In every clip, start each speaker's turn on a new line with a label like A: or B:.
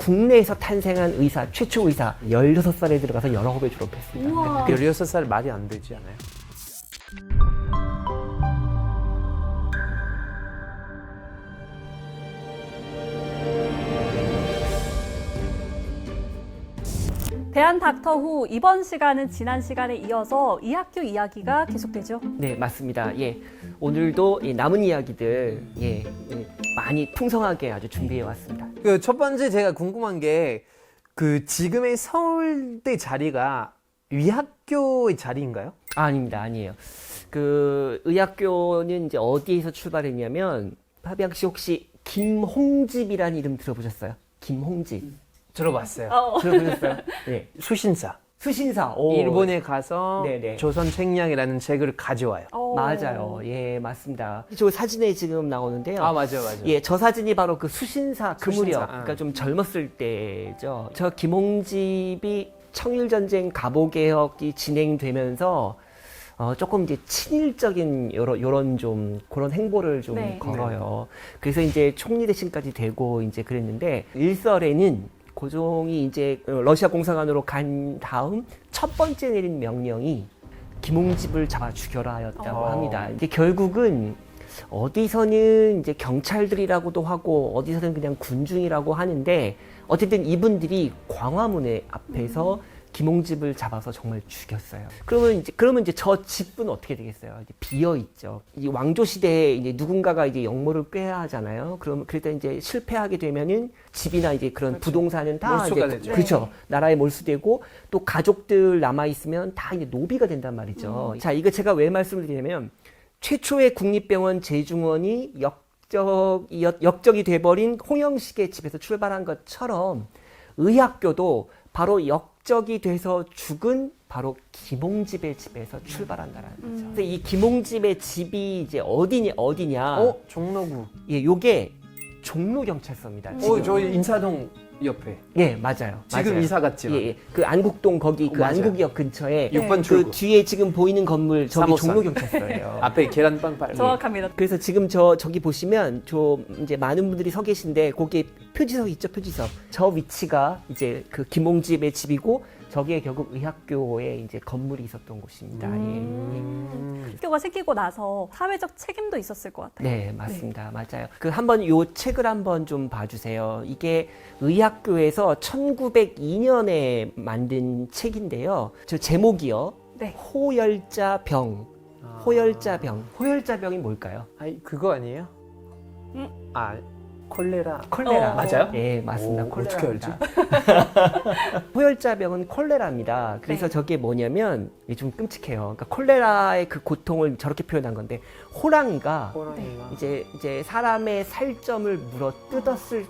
A: 국내에서 탄생한 의사, 최초 의사 16살에 들어가서 19에 졸업했습니다.
B: 우와.
C: 16살 말이 안 되지 않아요?
B: 대한 닥터 후 이번 시간은 지난 시간에 이어서 이 학교 이야기가 계속되죠.
A: 네, 맞습니다. 예, 오늘도 이 남은 이야기들 많이 풍성하게 아주 준비해 왔습니다.
C: 그 첫 번째 제가 궁금한 게 그 지금의 서울대 자리가 의학교의 자리인가요?
A: 아닙니다, 아니에요. 그 의학교는 이제 어디에서 출발했냐면 파비앙 씨 혹시 김홍집이라는 이름 들어보셨어요? 김홍집
C: 들어봤어요.
A: 들어보셨어요? 네,
C: 수신사.
A: 수신사. 오.
C: 일본에 가서
A: 네네.
C: 조선 책량이라는 책을 가져와요.
A: 맞아요. 예, 맞습니다. 저 사진에 지금 나오는데요.
C: 아, 맞아요.
A: 예, 저 사진이 바로 그 수신사 그 무렵,
C: 수신사,
A: 그러니까 좀 젊었을 때죠. 저 김홍집이 청일전쟁 갑오개혁이 진행되면서 조금 이제 친일적인 요런 좀 그런 행보를 좀
B: 네.
A: 걸어요. 그래서 이제 총리 대신까지 되고 이제 그랬는데 일설에는 고종이 이제 러시아 공사관으로 간 다음 첫 번째 내린 명령이 김홍집을 잡아 죽여라였다고 합니다. 이제 결국은 어디서는 이제 경찰들이라고도 하고 어디서는 그냥 군중이라고 하는데 어쨌든 이분들이 광화문에 앞에서 김홍집을 잡아서 정말 죽였어요. 그러면 이제 저 집은 어떻게 되겠어요? 이제 비어 있죠. 이 왕조 시대에 이제 누군가가 이제 역모를 꾀야 하잖아요. 그럴 때 이제 실패하게 되면은 집이나 이제 그런
C: 그렇죠.
A: 부동산은 다
C: 몰수가
A: 이제
C: 되죠.
A: 그렇죠. 나라에 몰수되고 또 가족들 남아 있으면 다 이제 노비가 된단 말이죠. 자, 이거 제가 왜 말씀을 드리냐면 최초의 국립병원 제중원이 역적이 돼버린 홍영식의 집에서 출발한 것처럼 의학교도 바로 역적이 돼서 죽은 바로 김홍집의 집에서 출발한다라는 거죠. 그래서 이 김홍집의 집이 이제 어디냐?
C: 종로구.
A: 예, 요게 종로경찰서입니다.
C: 저 인사동 옆에.
A: 예, 맞아요.
C: 지금
A: 맞아요.
C: 이사 갔지만.
A: 예, 예. 그 안국동 거기 그
C: 맞아요.
A: 안국역 근처에
C: 6번
A: 그
C: 출구.
A: 뒤에 지금 보이는 건물 저기
C: 사모산.
A: 종로경찰서예요.
C: 앞에 계란빵 팔고.
B: 정확합니다.
A: 그래서 지금 저기 보시면 이제 많은 분들이 서 계신데 거기에 표지석 있죠, 표지석. 저 위치가 이제 그 김홍집의 집이고 저기에 결국 의학교에 이제 건물이 있었던 곳입니다.
B: 학교가 생기고 나서 사회적 책임도 있었을 것 같아요.
A: 네, 맞습니다. 맞아요. 그 한번 요 책을 한번 좀 봐주세요. 이게 의학교에서 1902년에 만든 책인데요. 저 제목이요.
B: 네.
A: 호열자병. 호열자병. 호열자병이 뭘까요?
C: 아니, 그거 아니에요? 콜레라.
A: 콜레라.
C: 맞아요?
A: 네, 맞습니다.
C: 오, 어떻게 알지?
A: 호열자병은 콜레라입니다. 그래서
B: 네.
A: 저게 뭐냐면 이게 좀 끔찍해요. 그러니까 콜레라의 그 고통을 저렇게 표현한 건데 호랑이가
C: 호랑이가.
A: 이제 사람의 살점을 물어 뜯었을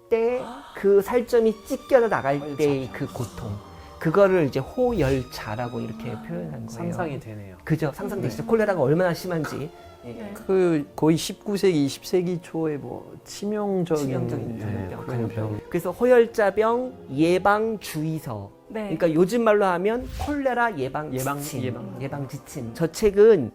A: 때 그 살점이 찢겨져 나갈 때의 그 고통. 그거를 이제 호열자라고 이렇게 표현한 거예요.
C: 상상이 되네요.
A: 그죠? 상상되시죠? 콜레라가 얼마나 심한지.
B: 네.
C: 그 거의 19세기, 20세기 초에 뭐 치명적인
A: 전염병,
C: 그런
A: 감염병.
C: 병.
A: 그래서 호열자병 예방 주의서.
B: 네.
A: 그러니까 요즘 말로 하면 콜레라 예방
C: 예방,
A: 지침.
C: 예방.
A: 예방 지침. 저 책은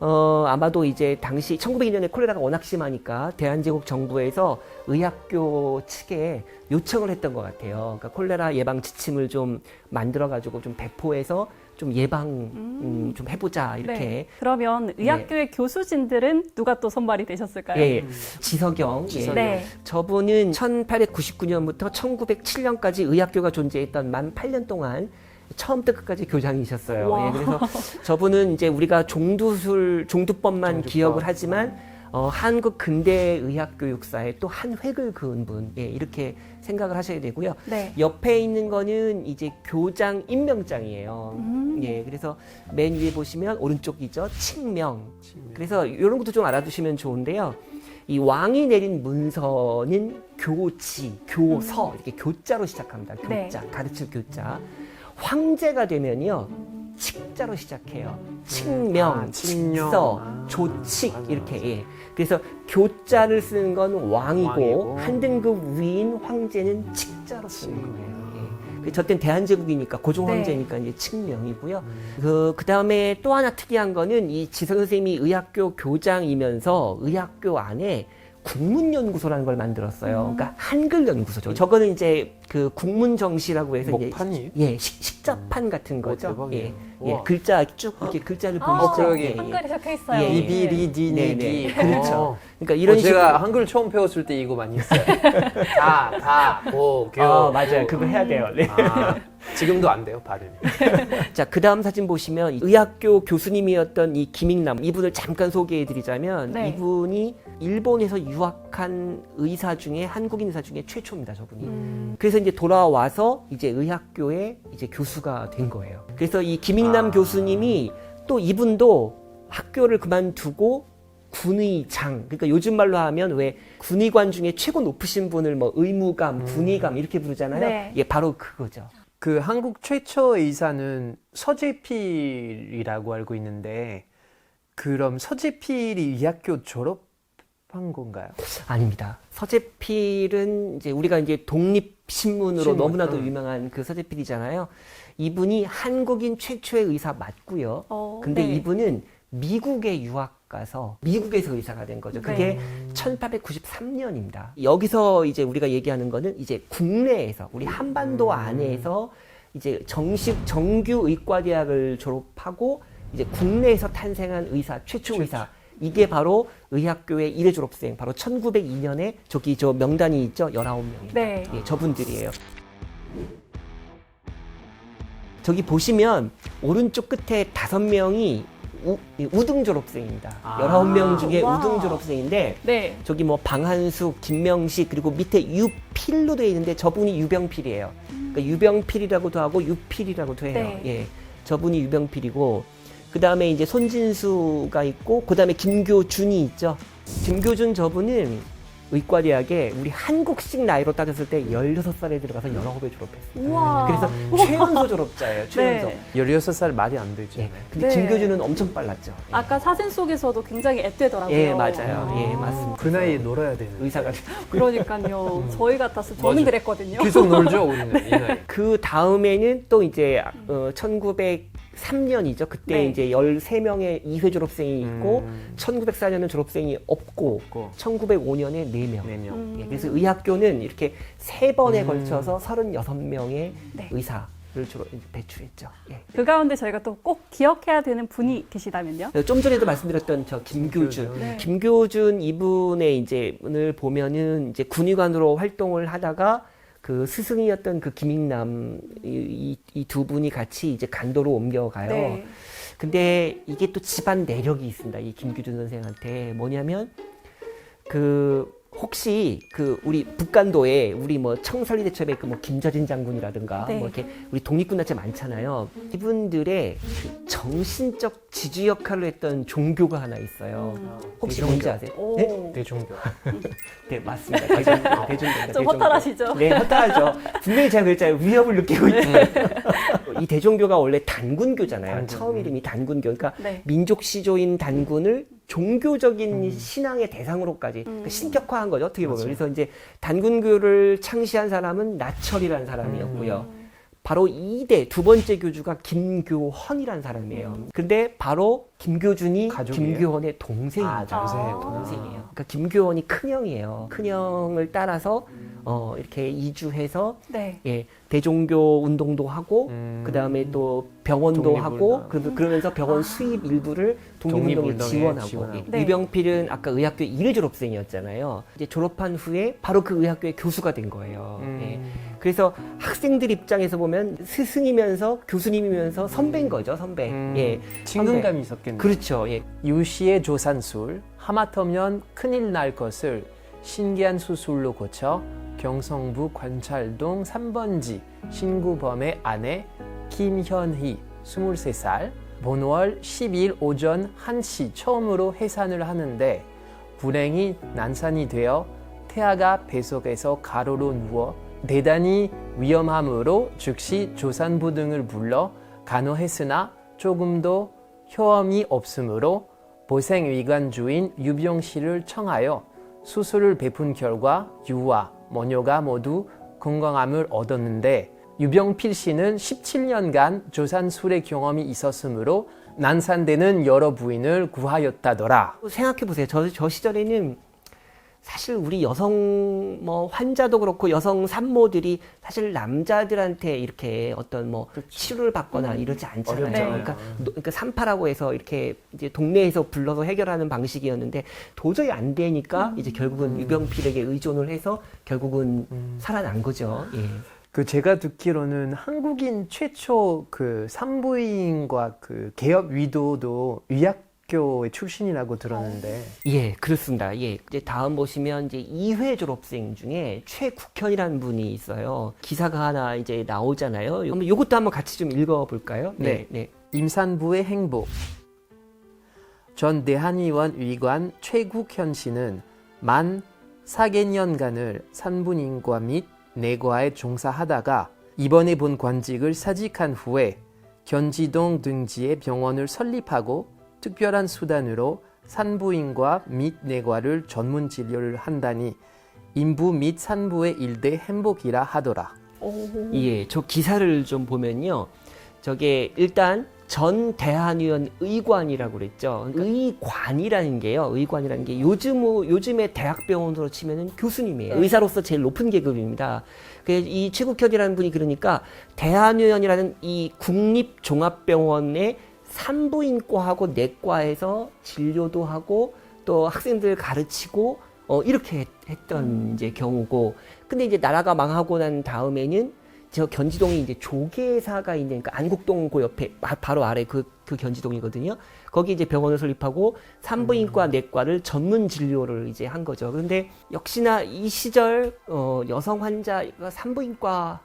A: 아마도 이제 당시 1902년에 콜레라가 워낙 심하니까 대한제국 정부에서 의학교 측에 요청을 했던 것 같아요. 그러니까 콜레라 예방 지침을 좀 만들어가지고 좀 배포해서 좀 예방 좀 해보자 이렇게.
B: 네. 그러면 의학교의 교수진들은 누가 또 선발이 되셨을까요?
A: 예, 지석영. 예.
B: 네.
A: 저분은 1899년부터 1907년까지 의학교가 존재했던 만 8년 동안 처음부터 끝까지 교장이셨어요.
B: 와.
A: 예, 그래서 저분은 이제 우리가 종두법만 기억을 하지만 한국 근대의학교육사의 또 한 획을 그은 분, 예, 이렇게 생각을 하셔야 되고요.
B: 네.
A: 옆에 있는 거는 이제 교장 임명장이에요. 예, 그래서 맨 위에 보시면 오른쪽이죠, 칙명. 그래서 이런 것도 좀 알아두시면 좋은데요. 이 왕이 내린 문서는 교지, 교서 이렇게 교자로 시작합니다. 교자,
B: 네.
A: 가르칠 교자. 황제가 되면요. 칙자로 시작해요. 칙명,
C: 칙령.
A: 칙서, 조칙 이렇게. 예. 그래서 교자를 쓰는 건 왕이고,
C: 왕이고.
A: 한 등급 위인 황제는 칙자로 쓰는 거예요. 예. 저땐 대한제국이니까 고종
B: 네.
A: 황제니까 이제 칙명이고요. 그 다음에 또 하나 특이한 거는 이 지성 선생님이 의학교 교장이면서 의학교 안에 국문연구소라는 걸 만들었어요. 그러니까 한글 연구소죠. 저거는 이제 그 국문정시라고 해서
C: 먹판이에요?
A: 이제 식자판 같은 거죠.
C: 대박이에요.
A: 예,
C: 우와.
A: 글자 쭉 이렇게 글자를
B: 아,
A: 보시죠.
C: 그러게.
B: 한글이 적혀 있어요.
A: 예, 예.
C: 이비리디니기.
A: 그렇죠. 그러니까 이런
C: 제가
A: 식으로
C: 한글 처음 배웠을 때 이거 많이 했어요. 오,
A: 맞아요. 그거 해야 돼요. 네.
C: 지금도 안 돼요, 발음이.
A: 자, 그 다음 사진 보시면 의학교 교수님이었던 이 김익남, 이분을 잠깐 소개해 드리자면
B: 네.
A: 이분이 일본에서 유학한 의사 중에 한국인 의사 중에 최초입니다, 저분이. 그래서 이제 돌아와서 이제 의학교에 이제 교수가 된 거예요. 그래서 이 김익남 교수님이 또 이분도 학교를 그만두고 군의장, 그러니까 요즘 말로 하면 왜 군의관 중에 최고 높으신 분을 뭐 의무감, 군의감 이렇게 부르잖아요.
B: 네.
A: 예, 바로 그거죠.
C: 그 한국 최초 의사는 서재필이라고 알고 있는데 그럼 서재필이 의학교 졸업한 건가요?
A: 아닙니다. 서재필은 이제 우리가 이제 독립신문으로
C: 신문,
A: 너무나도 유명한 그 서재필이잖아요. 이분이 한국인 최초의 의사 맞고요. 근데
B: 네.
A: 이분은 미국에 유학 가서 미국에서 의사가 된 거죠. 그게 1893년입니다. 여기서 이제 우리가 얘기하는 거는 이제 국내에서 우리 한반도 안에서 이제 정규 의과대학을 졸업하고 이제 국내에서 탄생한 의사, 최초 의사. 이게 바로 의학교의 1회 졸업생, 바로 1902년에 저기 저 명단이 있죠? 19명입니다.
B: 네.
A: 예, 저분들이에요. 저기 보시면 오른쪽 끝에 5명이 우등 졸업생입니다. 19명 중에
B: 와.
A: 우등 졸업생인데
B: 네.
A: 저기 뭐 방한숙, 김명식 그리고 밑에 유필로 되어 있는데 저분이 유병필이에요. 그러니까 유병필이라고도 하고 유필이라고도 해요.
B: 네.
A: 예, 저분이 유병필이고 그 다음에 이제 손진수가 있고 그 다음에 김교준이 있죠. 김교준 저분은 의과대학에 우리 한국식 나이로 따졌을 때 16살에 들어가서 19배 졸업했어요.
B: 우와.
A: 그래서 최연소 졸업자예요. 최연소.
B: 네.
C: 16살 말이 안 되죠.
A: 예, 근데
B: 네.
A: 김교준은 엄청 빨랐죠. 예.
B: 아까 사진 속에서도 굉장히 앳되더라고요.
A: 예, 맞아요. 예, 맞습니다.
C: 그 나이에 놀아야 되는.
A: 의사가
B: 그러니까요. 저희 같았으면 저는
C: 맞아.
B: 그랬거든요.
C: 계속 놀죠, 우리는 이 나이.
A: 그 다음에는 또 이제 1903년이죠. 그때
B: 네.
A: 이제 13명의 2회 졸업생이 있고 1904년은 졸업생이 없고 1905년에 4명.
C: 4명.
A: 예, 그래서 의학교는 이렇게 3번에 걸쳐서 36명의
B: 네.
A: 의사를 배출했죠. 예.
B: 그 가운데 저희가 또 꼭 기억해야 되는 분이 계시다면요?
A: 좀 전에도 말씀드렸던 저 김교준.
B: 네.
A: 김교준 이분의 이제 을 보면은 이제 군의관으로 활동을 하다가 그 스승이었던 그 김익남 이 두 분이 같이 이제 간도로 옮겨가요.
B: 네.
A: 근데 이게 또 집안 내력이 있습니다. 이 김규준 선생한테 뭐냐면 그 혹시 그 우리 북간도에 우리 뭐 청설리대첩의 그 뭐 김저진 장군이라든가
B: 네.
A: 뭐 이렇게 우리 독립군단체 많잖아요. 이분들의 그 정신적 지주 역할을 했던 종교가 하나 있어요. 혹시 뭔지 아세요?
B: 오.
A: 네?
C: 대종교.
A: 네, 맞습니다. 대종교입니다.
B: 좀 허탈하시죠?
A: 네, 허탈하죠. 분명히 제가 그랬잖아요. 위협을 느끼고 있잖아요. 이 대종교가 원래 단군교잖아요.
C: 단군.
A: 처음 이름이 단군교. 그러니까
B: 네.
A: 민족 시조인 단군을 종교적인 신앙의 대상으로까지 그러니까 신격화한 거죠. 어떻게 보면. 그래서 이제 단군교를 창시한 사람은 나철이라는 사람이었고요. 바로 2대 두 번째 교주가 김교헌이라는 사람이에요. 근데 바로 김교준이
C: 가족이에요?
A: 김교헌의 동생이죠.
B: 아.
A: 동생이에요. 그러니까 김교헌이 큰형이에요. 큰형을 따라서 이렇게 이주해서
B: 네.
A: 예, 대종교 운동도 하고 그 다음에 또 병원도
C: 독립운동.
A: 하고 그러면서 병원 수입 일부를 독립운동에
C: 독립운동에
A: 지원하고
C: 지원하고.
A: 예.
B: 네.
A: 유병필은 아까 의학교 1회 졸업생이었잖아요. 이제 졸업한 후에 바로 그 의학교의 교수가 된 거예요. 예. 그래서 학생들 입장에서 보면 스승이면서 교수님이면서 선배인 거죠, 선배. 예.
C: 친근감이 있었겠네요.
A: 그렇죠. 예.
C: 유씨의 조산술, 하마터면 큰일 날 것을 신기한 수술로 고쳐 경성부 관찰동 3번지 신구범의 아내 김현희 23살 본월 12일 오전 1시 처음으로 해산을 하는데 불행히 난산이 되어 태아가 뱃속에서 가로로 누워 대단히 위험함으로 즉시 조산부 등을 불러 간호했으나 조금도 효험이 없으므로 보생의관주인 유병 씨를 청하여 수술을 베푼 결과 유와 모녀가 모두 건강함을 얻었는데 유병필 씨는 17년간 조산술의 경험이 있었으므로 난산되는 여러 부인을 구하였다더라.
A: 생각해 보세요. 저 시절에는 사실 우리 여성 뭐 환자도 그렇고 여성 산모들이 사실 남자들한테 이렇게 어떤 뭐 치료를 받거나 이러지 않잖아요.
C: 어렵죠.
A: 그러니까 산파라고 해서 이렇게 이제 동네에서 불러서 해결하는 방식이었는데 도저히 안 되니까 이제 결국은 유병필에게 의존을 해서 결국은 살아난 거죠. 예.
C: 그 제가 듣기로는 한국인 최초 그 산부인과 그 개업 위도도 의학교의 출신이라고 들었는데.
A: 예, 그렇습니다. 예. 이제 다음 보시면 이제 2회 졸업생 중에 최국현이라는 분이 있어요. 기사가 하나 이제 나오잖아요. 그럼 이것도 한번 같이 좀 읽어볼까요?
C: 네. 임산부의 행복. 전 대한의원 의관 최국현 씨는 만 4개년간을 산부인과 및 내과에 종사하다가 이번에 본 관직을 사직한 후에 견지동 등지에 병원을 설립하고 특별한 수단으로 산부인과 및 내과를 전문 진료를 한다니 인부 및 산부의 일대 행복이라 하더라.
A: 예, 저 기사를 좀 보면요. 저게 일단 전 대한의원 의관이라고 그랬죠. 의관이라는 게요. 의관이라는 게 요즘에 대학병원으로 치면은 교수님이에요. 의사로서 제일 높은 계급입니다. 이 최국현이라는 분이 그러니까 대한의원이라는 이 국립종합병원의 산부인과하고 내과에서 진료도 하고 또 학생들 가르치고 이렇게 했던 이제 경우고. 근데 이제 나라가 망하고 난 다음에는 저 견지동이 이제 조계사가 있는, 그러니까 안국동 그 옆에 바로 아래 그 견지동이거든요. 거기 이제 병원을 설립하고 산부인과 내과를 전문 진료를 이제 한 거죠. 그런데 역시나 이 시절 여성 환자가 산부인과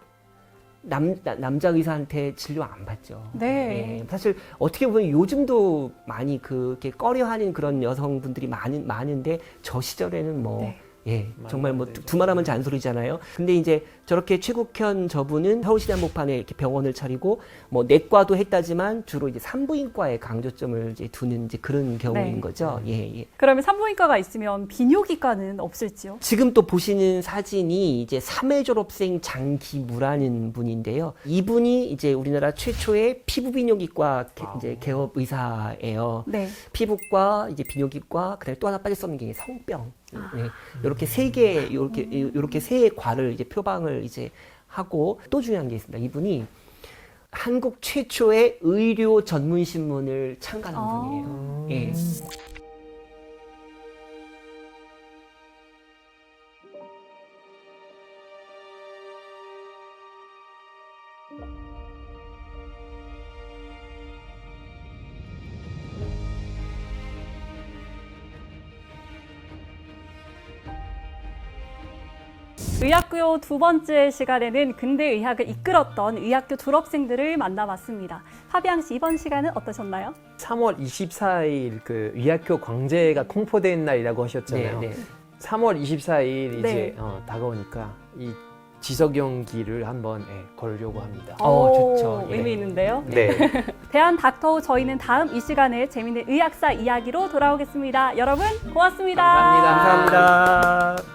A: 남자 의사한테 진료 안 받죠.
B: 네.
A: 예, 사실 어떻게 보면 요즘도 많이 그렇게 꺼려하는 그런 여성분들이 많은데 저 시절에는 뭐
B: 네.
A: 예, 정말 뭐 두말하면 잔소리잖아요. 근데 이제 저렇게 최국현 저분은 서울시대 한복판에 이렇게 병원을 차리고 뭐 내과도 했다지만 주로 이제 산부인과에 강조점을 이제 두는 이제 그런 경우인
B: 네.
A: 거죠. 예, 예.
B: 그러면 산부인과가 있으면 비뇨기과는 없을지요?
A: 지금 또 보시는 사진이 이제 3회 졸업생 장기무라는 분인데요. 이분이 이제 우리나라 최초의 피부비뇨기과 이제 개업 의사예요.
B: 네.
A: 피부과, 이제 비뇨기과, 그다음에 또 하나 빠질 수 없는 게 성병. 네. 이렇게 세 개, 이렇게 세 과를 이제 표방을 이제 하고 또 중요한 게 있습니다. 이분이 한국 최초의 의료 전문 신문을 창간한 분이에요. 예.
B: 의학교 두 번째 시간에는 근대 의학을 이끌었던 의학교 졸업생들을 만나봤습니다. 파비앙 씨, 이번 시간은 어떠셨나요?
C: 3월 24일 그 의학교 광제가 공포된 날이라고 하셨잖아요.
A: 네, 네.
C: 3월 24일 이제
B: 네.
C: 다가오니까 이 지석연기를 한번 걸려고 합니다.
A: 좋죠. 예.
B: 의미 있는데요.
C: 네.
B: 대한 닥터우, 저희는 다음 이 시간에 재미있는 의학사 이야기로 돌아오겠습니다. 여러분 고맙습니다.
C: 감사합니다.
A: 감사합니다.